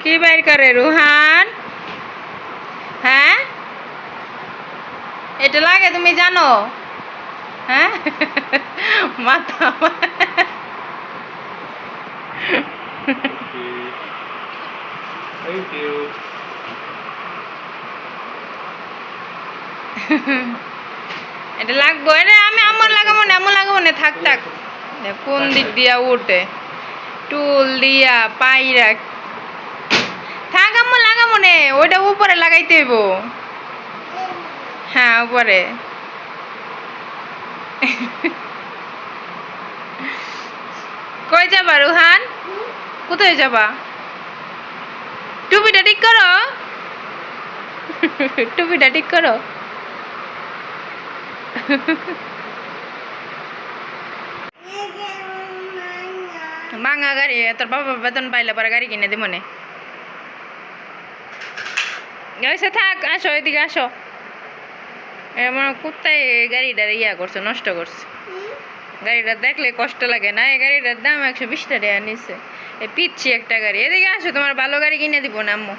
কি বাইর করে রুহান? হ্যাঁ, এটা লাগে তুমি জানো? হ্যাঁ, মাথা Thank you. এটা লাগবো। এটা আমি আমার লাগাবো না, আমার লাগাবো না, থাক থাক। কোন দিক দিয়া উঠে টুল দিয়া পাইরা থাক, আম্মু লাগাবো না, ওইটা উপরে লাগাইতে হইব। হ্যাঁ, উপরে। কই যাবা রুহান? কোথায় যাবা? টুপিটা ঠিক করো, টুপিটা ঠিক করো। ভাঙা গাড়ি, তোর বাবা বেতন পাইলে পরে গাড়ি কিনে দিব মনে। এসে থাক, আসো এদিকে আসো। এমন কোথায় গাড়িটা ইয়া করছে, নষ্ট করছে। গাড়িটা দেখলে কষ্ট লাগে না? এই গাড়িটার দাম 120 টাকা নিচ্ছে। এই পিচ্ছি একটা গাড়ি। এদিকে আসো, তোমার ভালো গাড়ি কিনে দিব না আম্মু।